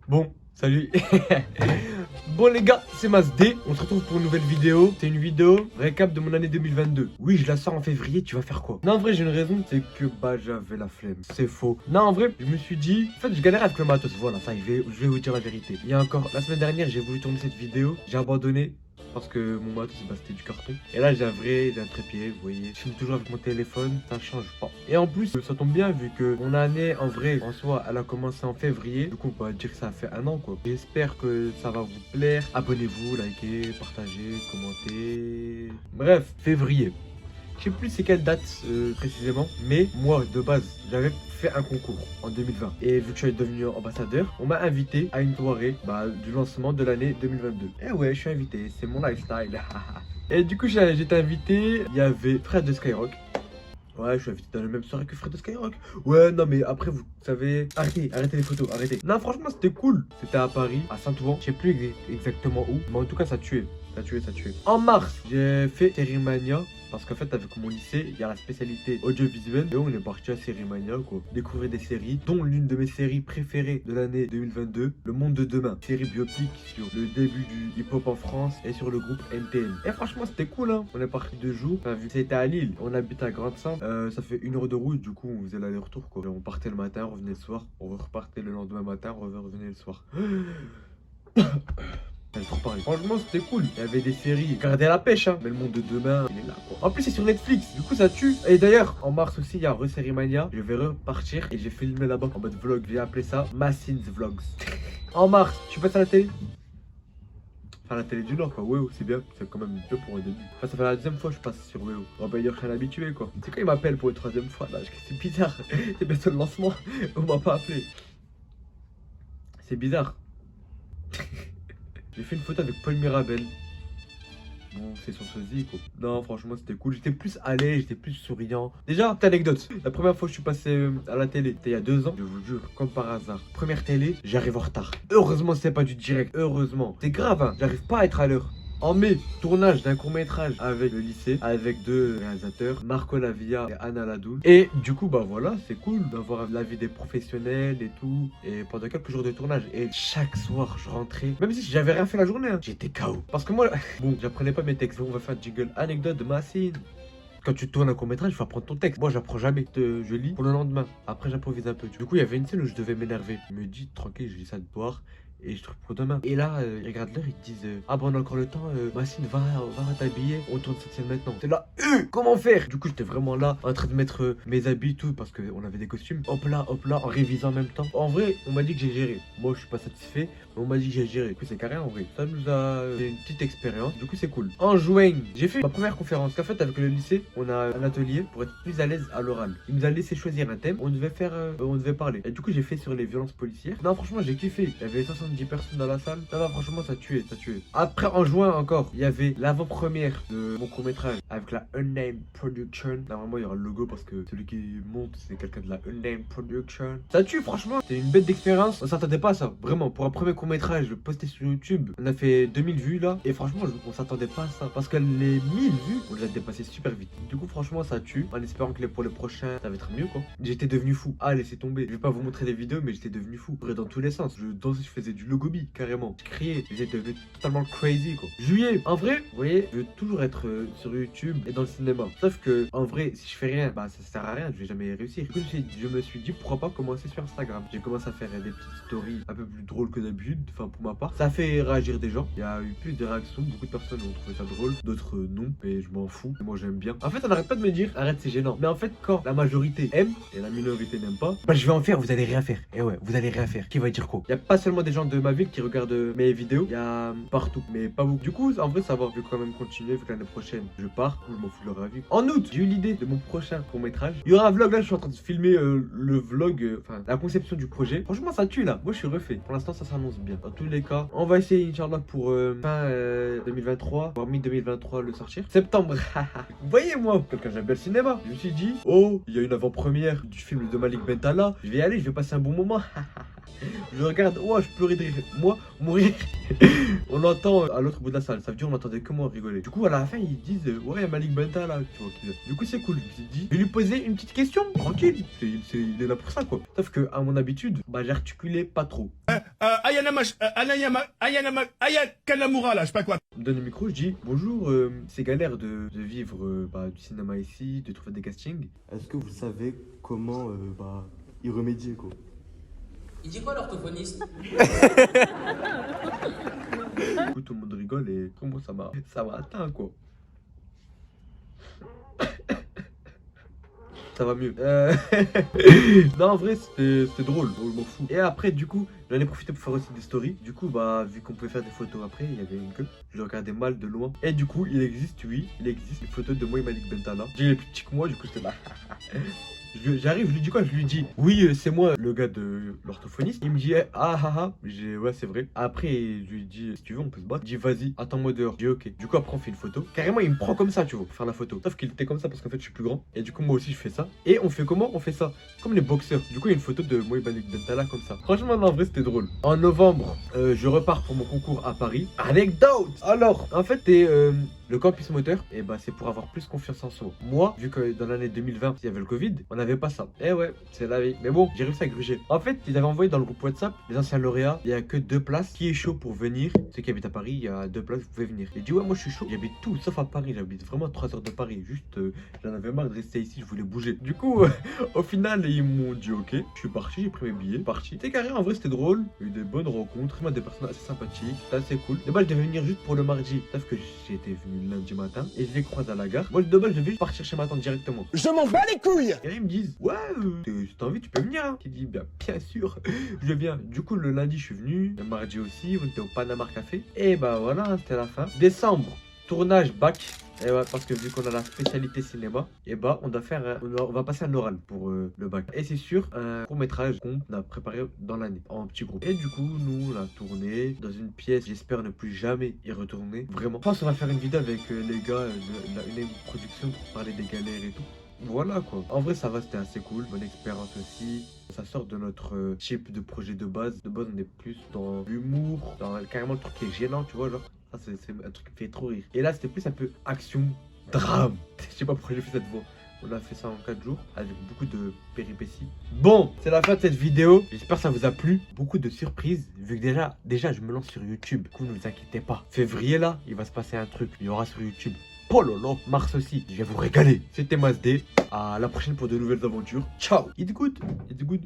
Bon, salut. Bon les gars, c'est Masdé, on se retrouve pour une nouvelle vidéo. C'est une vidéo récap de mon année 2022. Oui, je la sors en février, tu vas faire quoi? Non, en vrai, j'ai une raison, c'est que bah j'avais la flemme. C'est faux. Non, en vrai, je me suis dit, en fait, je galérais avec le matos. Voilà, ça, je vais vous dire la vérité. Il y a encore, la semaine dernière, j'ai voulu tourner cette vidéo, j'ai abandonné. Parce que mon matos, bah, c'était du carton. Et là, j'ai un trépied, vous voyez. Je filme toujours avec mon téléphone, ça change pas. Et en plus, ça tombe bien, vu que mon année, en vrai, en soi, elle a commencé en février. Du coup, on peut dire que ça a fait un an, quoi. J'espère que ça va vous plaire. Abonnez-vous, likez, partagez, commentez. Bref, février. Je sais plus c'est quelle date précisément, mais moi de base j'avais fait un concours en 2020 et vu que je suis devenu ambassadeur, on m'a invité à une soirée du lancement de l'année 2022. Et ouais, je suis invité, c'est mon lifestyle. Et du coup j'étais invité, il y avait Fred de Skyrock. Ouais, je suis invité dans la même soirée que Fred de Skyrock. Ouais, non, mais après, vous savez. Arrêtez les photos, arrêtez. Non, franchement, c'était cool. C'était à Paris, à Saint-Ouen. Je sais plus exactement où, mais en tout cas, ça tuait. Ça tuait, ça tuait. En mars, j'ai fait Sérimania. Parce qu'en fait, avec mon lycée, il y a la spécialité audiovisuelle. Et on est parti à Sérimania, quoi. Découvrir des séries, dont l'une de mes séries préférées de l'année 2022, Le Monde de Demain. Série biopic sur le début du hip-hop en France et sur le groupe NTM. Et franchement, c'était cool, hein. On est parti 2 jours. Enfin, vu que c'était à Lille, on habite à Grande-Sainte. Ça fait 1 heure de route, du coup, on faisait l'aller-retour, quoi. On partait le matin, on revenait le soir. On repartait le lendemain matin, on revenait le soir. Franchement, c'était cool. Il y avait des séries. Gardez la pêche, hein. Mais Le Monde de Demain, il est là, quoi. En plus, c'est sur Netflix. Du coup, ça tue. Et d'ailleurs, en mars aussi, il y a Resérimania. Je vais repartir et j'ai filmé là-bas en mode vlog. J'ai appelé ça Massins Vlogs. En mars, tu passes à la télé? Enfin, la télé du Nord, quoi. WEO, c'est bien. C'est quand même bien pour un début. Enfin, ça fait la deuxième fois que je passe sur WEO. On va dire que je suis un habitué, quoi. C'est quand il m'appelle pour une troisième fois. Là, c'est bizarre. C'est bientôt le lancement. On m'a pas appelé. C'est bizarre. J'ai fait une photo avec Paul Mirabel. Bon, c'est son sosie, quoi. Non, franchement, c'était cool. J'étais plus à l'aise, j'étais plus souriant. Déjà, petite anecdote. La première fois que je suis passé à la télé, c'était il y a 2 ans. Je vous jure, comme par hasard. Première télé, j'arrive en retard. Heureusement, c'est pas du direct. Heureusement. C'est grave, hein. J'arrive pas à être à l'heure. En mai, tournage d'un court-métrage avec le lycée, avec 2 réalisateurs, Marco Lavia et Anna Ladoul. Et du coup, bah voilà, c'est cool d'avoir l'avis des professionnels et tout. Et pendant quelques jours de tournage. Et chaque soir, je rentrais, même si j'avais rien fait la journée, hein, j'étais KO. Parce que moi, bon, j'apprenais pas mes textes. On va faire un jingle anecdote de Massine. Quand tu tournes un court-métrage, il faut apprendre ton texte. Moi, j'apprends jamais. Je lis pour le lendemain. Après, j'improvise un peu. Du coup, il y avait une scène où je devais m'énerver. Je me dis, tranquille, je lis ça de boire. Et je trouve pour demain. Et là, ils regardent l'heure, ils te disent ah bah on a encore le temps, Massine, va t'habiller, on tourne cette scène maintenant. C'est là, comment faire? Du coup, j'étais vraiment là, en train de mettre mes habits, tout, parce qu'on avait des costumes. Hop là, en révisant en même temps. En vrai, on m'a dit que j'ai géré. Moi, je suis pas satisfait, mais on m'a dit que j'ai géré. Du coup, c'est carré en vrai. Ça nous a fait une petite expérience. Du coup, c'est cool. En juin, j'ai fait ma première conférence. En fait, avec le lycée, on a un atelier pour être plus à l'aise à l'oral. Il nous a laissé choisir un thème. On devait parler. Et du coup, j'ai fait sur les violences policières. Non, franchement, j'ai kiffé. Il y avait 70 personnes dans la salle. Ça va, franchement, ça tuait, ça tuait. Après, en juin encore, il y avait l'avant-première de mon court-métrage avec la Unnamed Production. Normalement, il y aura le logo parce que celui qui monte, c'est quelqu'un de la Unnamed Production. Ça tue, franchement. C'était une bête d'expérience. On s'attendait pas à ça. Vraiment, pour un premier court-métrage posté sur YouTube, on a fait 2000 vues là. Et franchement, on s'attendait pas à ça. Parce que les 1000 vues, on les a dépassées super vite. Du coup, franchement, ça tue. En espérant que pour les prochains, ça va être mieux, quoi. J'étais devenu fou. Ah, laissez tomber. Je vais pas vous montrer des vidéos, mais j'étais devenu fou. Dans tous les sens. Je dansais, je faisais du logobi, carrément. Je criais. J'étais devenu totalement crazy, quoi. Juillet, en vrai, vous voyez, je veux toujours être sur YouTube et dans le cinéma. Sauf que, en vrai, si je fais rien, bah ça sert à rien. Je vais jamais réussir. Du coup, je me suis dit, pourquoi pas commencer sur Instagram. J'ai commencé à faire des petites stories un peu plus drôles que d'habitude. Enfin, pour ma part. Ça a fait réagir des gens. Il y a eu plus de réactions. Beaucoup de personnes ont trouvé ça drôle. D'autres non. Mais je m'en fous. Moi, j'aime bien. En fait, on n'arrête pas de me dire, arrête, c'est gênant. Mais en fait, quand la majorité aime et la minorité n'aime pas, bah je vais en faire, vous allez rien faire. Et ouais, vous allez rien faire. Qui va dire quoi? Il y a pas seulement des gens de ma ville qui regardent mes vidéos. Il y a partout, mais pas beaucoup. Du coup, en vrai, ça va. Je vais quand même continuer. Vu que l'année prochaine, je pars. Je m'en fous de leur avis. En août, j'ai eu l'idée de mon prochain court-métrage. Il y aura un vlog. Là, je suis en train de filmer le vlog, enfin, la conception du projet. Franchement, ça tue là. Moi, je suis refait. Pour l'instant, ça s'annonce bien. Dans tous les cas, on va essayer, Inch'Allah, pour fin 2023, voire mi-2023, le sortir. Septembre. Vous voyez, moi, quelqu'un j'aime bien le cinéma. Je me suis dit, oh, il y a une avant-première du film de Malik Bentala. Je vais y aller, je vais passer un bon moment. Je regarde, ouais, je pleurais de rire. Moi, mourir. On entend à l'autre bout de la salle. Ça veut dire on entendait que moi rigoler. Du coup, à la fin, ils disent, ouais, Malik Benta là. Tu vois, du coup, c'est cool. Je me suis dit, je vais lui poser une petite question. Tranquille. Il est là pour ça, quoi. Sauf que, à mon habitude, bah, j'articulais pas trop. Aya Kanamura, là, je sais pas quoi. Je me donne le micro, je dis, bonjour, c'est galère de vivre bah, du cinéma ici, de trouver des castings. Est-ce que vous savez comment y remédier, quoi? Il dit quoi l'orthophoniste? Du coup, tout le monde rigole et comment ça m'a atteint, quoi. Ça va mieux. Non, en vrai, c'était drôle. Je m'en fous. Et après, du coup, j'en ai profité pour faire aussi des stories. Du coup, bah, vu qu'on pouvait faire des photos après, il y avait une queue. Je le regardais mal de loin. Et du coup, il existe, oui, il existe des photos de moi et Malik Bentala. J'ai les plus petits que moi, du coup, j'étais là. J'arrive, je lui dis quoi? Je lui dis, oui, c'est moi, le gars de l'orthophoniste. Il me dit, J'ai, ouais, c'est vrai. Après, je lui dis, si tu veux, on peut se battre. Il dit, vas-y, attends-moi dehors. Je dis, ok. Du coup, après, on fait une photo. Carrément, il me prend comme ça, tu vois, pour faire la photo. Sauf qu'il était comme ça parce qu'en fait, je suis plus grand. Et du coup, moi aussi, je fais ça. Et on fait comment? On fait ça comme les boxeurs. Du coup, il y a une photo de moi et Malik Bentala comme ça. Franchement, en vrai, c'était drôle. En novembre, je repars pour mon concours à Paris. Anecdote! Alors, en fait, le campus moteur, et bah, c'est pour avoir plus confiance en soi. Moi, vu que dans l'année 2020, il y avait le Covid, on n'avait pas ça. Eh ouais, c'est la vie. Mais bon, j'ai réussi à gruger. En fait, ils avaient envoyé dans le groupe WhatsApp les anciens lauréats. Il y a que 2 places. Qui est chaud pour venir? Ceux qui habitent à Paris, il y a 2 places, vous pouvez venir. J'ai dit, ouais, moi je suis chaud. J'habite tout sauf à Paris. J'habite vraiment à 3 heures de Paris. Juste, j'en avais marre de rester ici, je voulais bouger. Du coup, au final, ils m'ont dit, ok. Je suis parti, j'ai pris mes billets. Parti. C'était carré, en vrai, c'était drôle. Il y a eu des bonnes rencontres. Vraiment des personnes assez sympathiques. C'était assez cool. De base, je devais venir juste pour le mardi. Sauf que j'étais venu le lundi matin. Et je les croise à la gare. Moi, de base, je devais partir chez ma tante directement. Je m'en bats les couilles. Et là, ils me disent, ouais, si t'as envie, tu peux venir. Hein. Qui dit, bien sûr, je viens. Du coup, le lundi, je suis venu. Le mardi aussi, on était au Panama Café. Et bah voilà, c'était la fin. Décembre, tournage bac. Et ouais, parce que vu qu'on a la spécialité cinéma, et bah on doit faire, on va passer un oral pour le bac. Et c'est sûr, un court métrage qu'on a préparé dans l'année en petit groupe. Et du coup, nous, on a tourné dans une pièce. J'espère ne plus jamais y retourner. Vraiment. Je pense qu'on va faire une vidéo avec les gars une production pour parler des galères et tout. Voilà quoi. En vrai, ça va, c'était assez cool. Bonne expérience aussi. Ça sort de notre type de projet de base. De base, on est plus dans l'humour, dans carrément le truc qui est gênant, tu vois, genre. Ça, c'est un truc qui me fait trop rire. Et là, c'était plus un peu action, drame. Je sais pas pourquoi j'ai fait cette voix. On a fait ça en 4 jours avec beaucoup de péripéties. Bon, c'est la fin de cette vidéo. J'espère que ça vous a plu. Beaucoup de surprises. Vu que déjà, je me lance sur YouTube. Du coup, ne vous inquiétez pas. Février, là, il va se passer un truc. Il y aura sur YouTube. Oh là là, mars aussi. Je vais vous régaler. C'était Masdé. À la prochaine pour de nouvelles aventures. Ciao. It's good. It's good.